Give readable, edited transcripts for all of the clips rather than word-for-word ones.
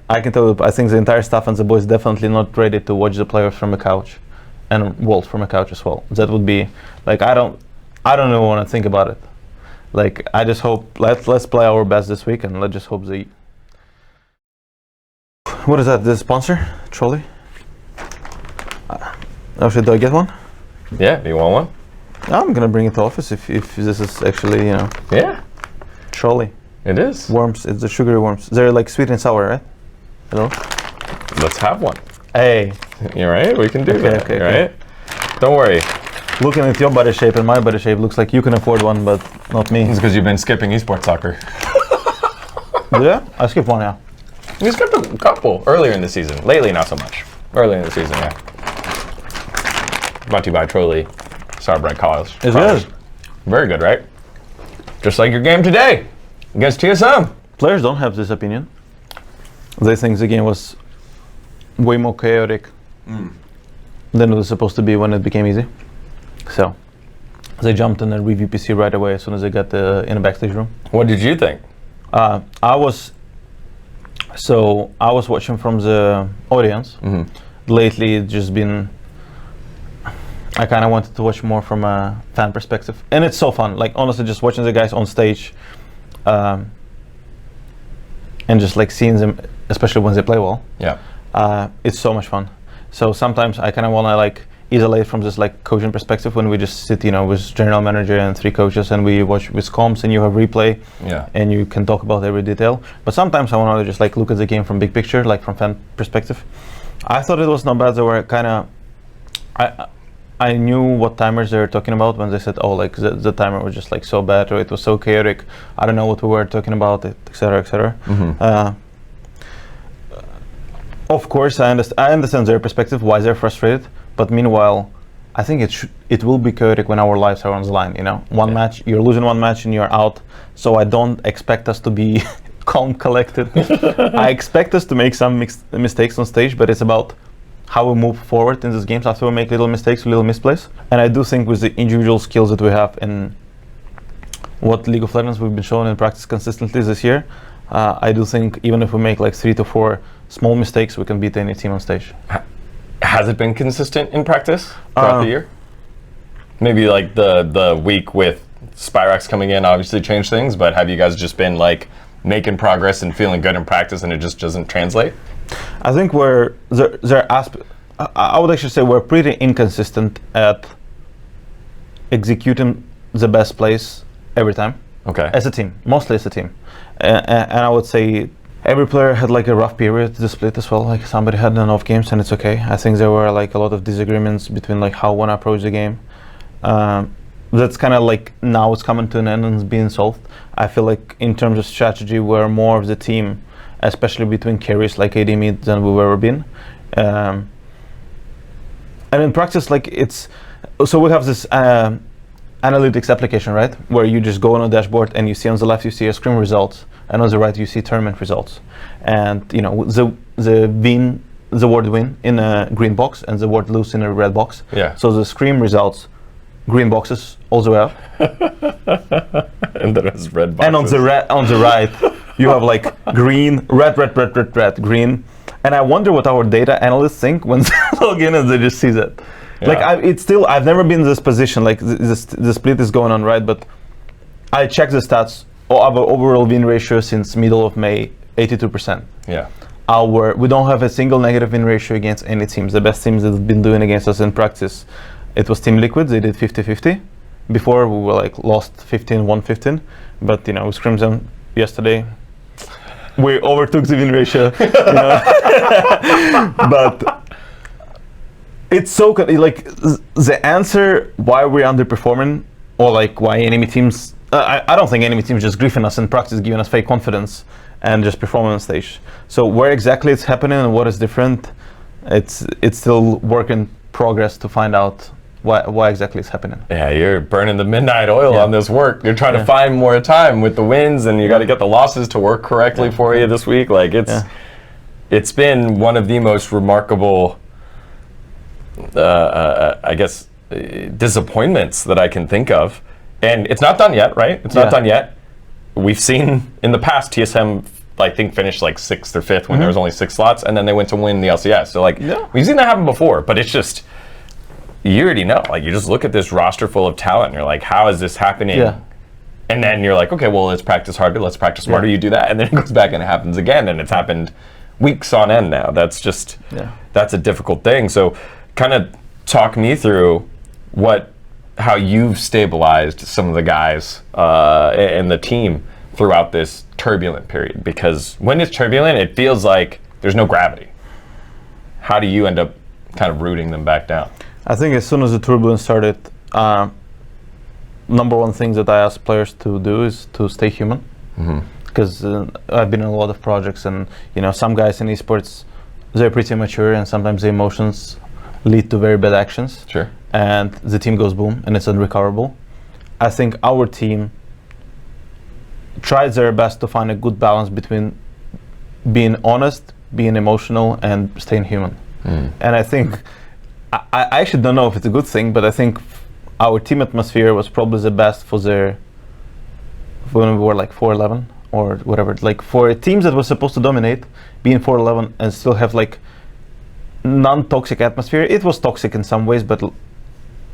I can tell you, I think the entire staff and the boys definitely not ready to watch the players from a couch, and Walt from a couch as well. That would be like I don't even want to think about it. Like I just hope let's play our best this week, and let's just hope they. What is that? This sponsor, Trolli. Actually, do I get one? Yeah. Do you want one? I'm gonna bring it to office if this is actually Yeah. Trolli. It is. Worms. It's the sugary worms. They're like sweet and sour, right? Hello. Let's have one. Hey. You're right. We can do that. Okay. Right. Don't worry. Looking at your body shape and my body shape, looks like you can afford one, but not me. It's because you've been skipping esports soccer. Yeah, I skipped one. Yeah. You skipped a couple earlier in the season. Lately, not so much. Earlier in the season, yeah. Brought to you by Trolli. Starbright College. It's good. Very good, right? Just like your game today against TSM. Players don't have this opinion. They think the game was way more chaotic than it was supposed to be when it became easy. So they jumped in a review PC right away as soon as they got in the backstage room. What did you think? I was watching from the audience. Lately, it's just been. I kind of wanted to watch more from a fan perspective, and it's so fun. Like honestly, just watching the guys on stage, and just like seeing them, especially when they play well. Yeah. It's so much fun. So sometimes I kind of want to like isolate from this like coaching perspective when we just sit, with general manager and 3 coaches, and we watch with comms, and you have replay, and you can talk about every detail. But sometimes I want to just like look at the game from big picture, like from fan perspective. I thought it was not bad. They were kind of, I knew what timers they were talking about when they said, oh, like the timer was just like so bad, or it was so chaotic. I don't know what we were talking about, etc., etc. Of course, I understand their perspective, why they're frustrated. But meanwhile, I think it will be chaotic when our lives are on the line. One match, you're losing one match and you're out. So I don't expect us to be calm, collected. I expect us to make some mistakes on stage, but it's about how we move forward in these games after we make little mistakes, little misplays. And I do think with the individual skills that we have and what League of Legends we've been showing in practice consistently this year, I do think even if we make like 3 to 4 small mistakes, we can beat any team on stage. Has it been consistent in practice throughout the year? Maybe like the week with Spyrax coming in obviously changed things, but have you guys just been like making progress and feeling good in practice and it just doesn't translate? I think I would actually say we're pretty inconsistent at executing the best plays every time. Okay. As a team, mostly as a team. And I would say every player had like a rough period to split as well. Like somebody had enough games and it's okay. I think there were like a lot of disagreements between like how one approach the game. That's kind of like now it's coming to an end and it's being solved. I feel like in terms of strategy, we're more of the team, especially between carries like AD mid than we've ever been. And in practice, like so we have this analytics application, right? Where you just go on a dashboard and you see on the left, you see your scrim results, and on the right, you see tournament results. And the word win in a green box and the word lose in a red box. Yeah. So the scrim results, green boxes all the way up. And then it's red boxes. And on the right, you have like green, red, green. And I wonder what our data analysts think when they log in and they just see that. Yeah. Like I've never been in this position. Like the split is going on, right? But I checked the stats. Our overall win ratio since middle of May, 82%. Yeah. We don't have a single negative win ratio against any teams. The best teams that have been doing against us in practice, it was Team Liquid. They did 50-50. Before we were like lost 15-1-15. But with Scrimson yesterday, we overtook the win ratio. But it's so like the answer why we're underperforming, or like why enemy teams. I don't think enemy teams just griefing us in practice, giving us fake confidence and just performing on stage. So where exactly it's happening and what is different, it's still work in progress to find out why exactly it's happening. Yeah, you're burning the midnight oil on this work. You're trying to find more time with the wins, and you got to get the losses to work correctly for you this week. Like it's been one of the most remarkable, I guess, disappointments that I can think of. And it's not done yet, right? It's not done yet. We've seen in the past TSM I think, finished like 6th or 5th when there was only 6 slots, and then they went to win the LCS. So like, we've seen that happen before, but it's just, you already know. Like, you just look at this roster full of talent, and you're like, how is this happening? Yeah. And then you're like, okay, well, let's practice harder, let's practice smarter. You do that, and then it goes back and it happens again, and it's happened weeks on end now. That's just, that's a difficult thing. So kind of talk me through how you've stabilized some of the guys and the team throughout this turbulent period. Because when it's turbulent, it feels like there's no gravity. How do you end up kind of rooting them back down? I think as soon as the turbulence started, number one thing that I ask players to do is to stay human. Because I've been in a lot of projects, and some guys in esports, they're pretty mature, and sometimes the emotions lead to very bad actions. Sure. And the team goes boom, and it's unrecoverable. I think our team tried their best to find a good balance between being honest, being emotional, and staying human. And I think, I actually don't know if it's a good thing, but I think our team atmosphere was probably the best when we were like 4-11 or whatever. Like, for teams that were supposed to dominate, being 4-11 and still have like non-toxic atmosphere. It was toxic in some ways, but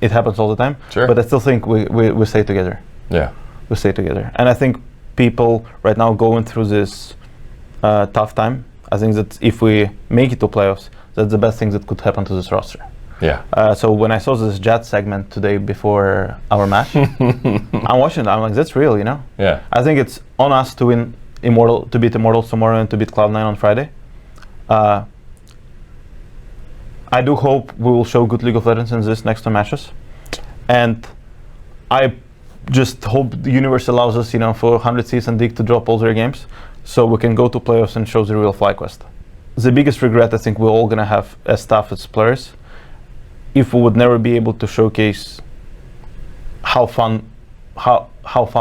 it happens all the time. Sure. But I still think we stay together. Yeah. We stay together. And I think people right now going through this tough time, I think that if we make it to playoffs, that's the best thing that could happen to this roster. Yeah. So when I saw this Jet segment today before our match, I'm watching it. I'm like, that's real, Yeah. I think it's on us to win to beat Immortals tomorrow and to beat Cloud9 on Friday. I do hope we will show good League of Legends in this next 2 matches, and I just hope the universe allows us, for 100 Seas and Dig to drop all their games, so we can go to playoffs and show the real FlyQuest. The biggest regret I think we're all gonna have as staff, as players, if we would never be able to showcase how fun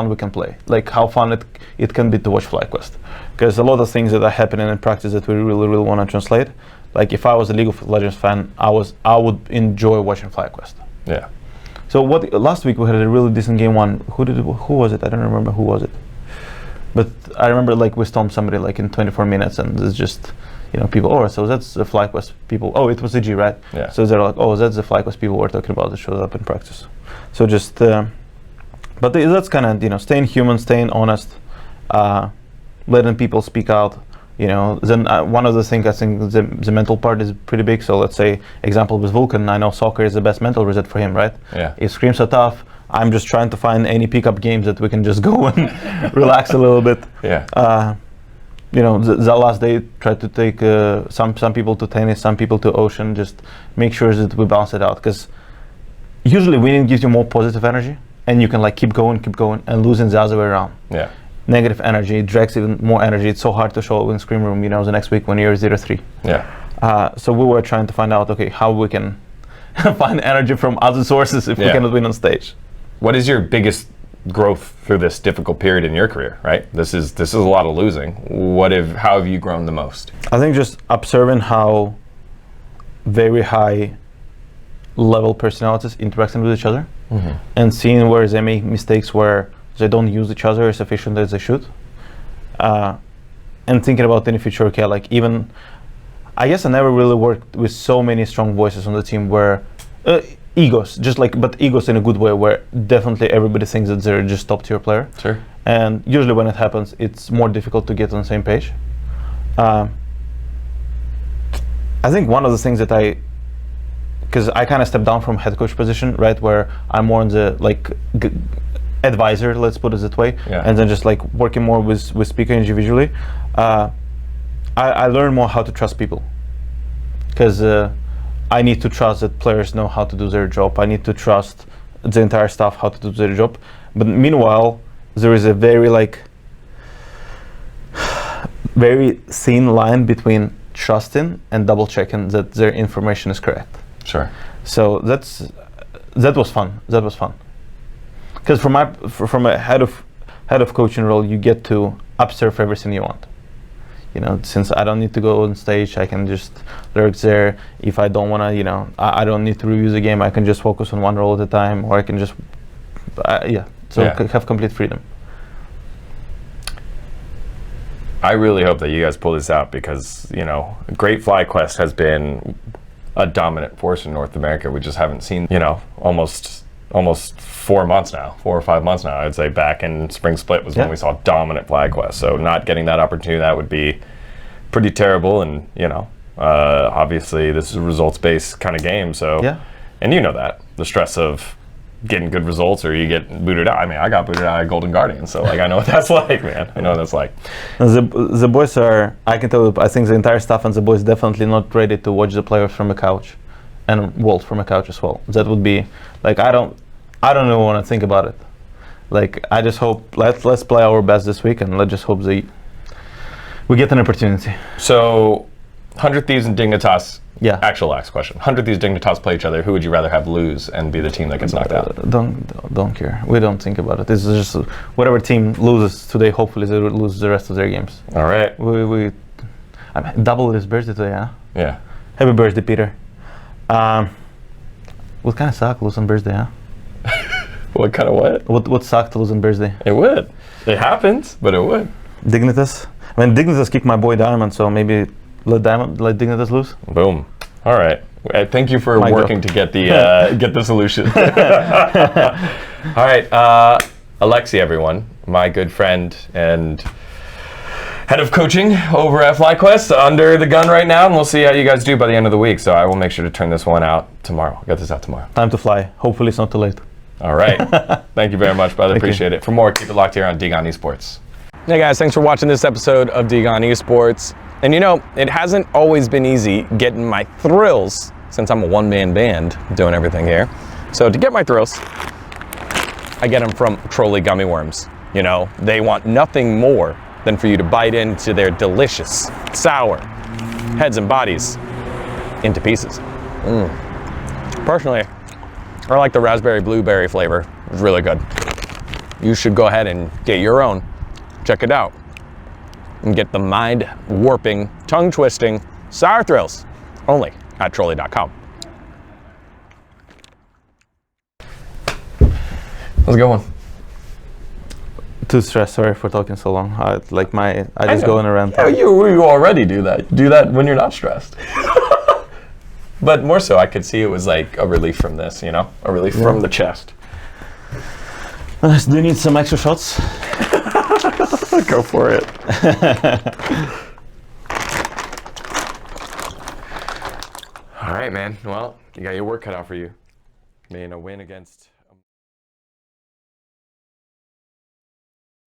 we can play, like how fun it can be to watch FlyQuest. Because a lot of things that are happening in practice that we really, really want to translate. Like, if I was a League of Legends fan, I would enjoy watching FlyQuest. Yeah. So last week we had a really decent game one. Who was it? I don't remember who was it. But I remember like we stomped somebody like in 24 minutes, and it's just, people, so that's the FlyQuest people. Oh, it was the G, right? Yeah. So they're like, oh, that's the FlyQuest people we're talking about that showed up in practice. So just, but that's kind of, staying human, staying honest, letting people speak out. Then one of the things, I think the mental part is pretty big. So let's say, example with Vulcan, I know soccer is the best mental reset for him, right? Yeah. If scrims are tough, I'm just trying to find any pickup games that we can just go and relax a little bit. Yeah. The last day, try to take some people to tennis, some people to ocean, just make sure that we balance it out. Because usually winning gives you more positive energy, and you can like keep going, and losing the other way around. Yeah. Negative energy drags even more energy. It's so hard to show in Scream Room, the next week when you're 0-3. Yeah. So we were trying to find out, okay, how we can find energy from other sources if we cannot win on stage. What is your biggest growth through this difficult period in your career, right? This is a lot of losing. How have you grown the most? I think just observing how very high level personalities interacting with each other, and seeing where they make mistakes where they don't use each other as efficiently as they should, and thinking about in the future, okay, like even, I guess I never really worked with so many strong voices on the team where egos, but egos in a good way, where definitely everybody thinks that they're just top tier player. Sure. And usually when it happens, it's more difficult to get on the same page. I think one of the things that because I kind of stepped down from head coach position, right, where I'm more on the advisor, let's put it that way, and then just like working more with speaker individually. I learned more how to trust people, because I need to trust that players know how to do their job. I need to trust the entire staff how to do their job. But meanwhile, there is a very thin line between trusting and double checking that their information is correct. Sure. So that was fun. Because from a head of coaching role, you get to observe everything you want. Since I don't need to go on stage, I can just lurk there. If I don't want to, I don't need to review the game. I can just focus on one role at a time, or I can just, have complete freedom. I really hope that you guys pull this out because, you know, Great FlyQuest has been a dominant force in North America. We just haven't seen, you know, almost 4 months now, 4 or 5 months now. I'd say back in Spring Split was when we saw dominant FlyQuest. So not getting that opportunity, that would be pretty terrible. And, you know, obviously this is a results-based kind of game. So, and you know that, the stress of getting good results or you get booted out. I mean, I got booted out of Golden Guardian, so like I know what that's like, man. I know what that's like. The boys are, I can tell you, I think the entire staff and the boys definitely not ready to watch the players from a couch, and Walt from a couch as well. That would be like I don't even want to think about it. Like I just hope let's play our best this week and let's just hope we get an opportunity. So 100 Thieves and Dignitas. Yeah. Actual last question. 100 Thieves, Dignitas play each other. Who would you rather have lose and be the team that gets knocked out? Don't care. We don't think about it. It's just whatever team loses today. Hopefully they will lose the rest of their games. All right. I mean, double his birthday today, huh? Yeah. Happy birthday, Peter. Would kind of suck losing birthday, huh? What kind of what? Would suck to lose on birthday? It would. It happens, but it would. Dignitas. I mean, Dignitas kicked my boy Diamond, so maybe let Dignitas lose. Boom. All right. Thank you for working to get the get the solution. All right, Alexey, everyone, my good friend and head of coaching over at FlyQuest, under the gun right now, and we'll see how you guys do by the end of the week. So I will make sure to turn this one out tomorrow. I'll get this out tomorrow. Time to fly. Hopefully it's not too late. All right. Thank you very much, brother. Appreciate it. For more, keep it locked here on Digon Esports. Hey guys, thanks for watching this episode of Digon Esports. And you know, it hasn't always been easy getting my thrills since I'm a one-man band doing everything here. So to get my thrills, I get them from Trolli gummy worms. You know, they want nothing more than for you to bite into their delicious, sour heads and bodies into pieces. Personally, I like the raspberry blueberry flavor. It's really good. You should go ahead and get your own. Check it out. And get the mind-warping, tongue-twisting sour thrills only at Trolli.com. How's it going? Too stressed. Sorry for talking so long. I just go in a rant. Yeah, you already do that. Do that when you're not stressed. But more so, I could see it was like a relief from this, you know? A relief from the chest. Do you need some extra shots? Go for it. All right, man. Well, you got your work cut out for you. I mean, a win against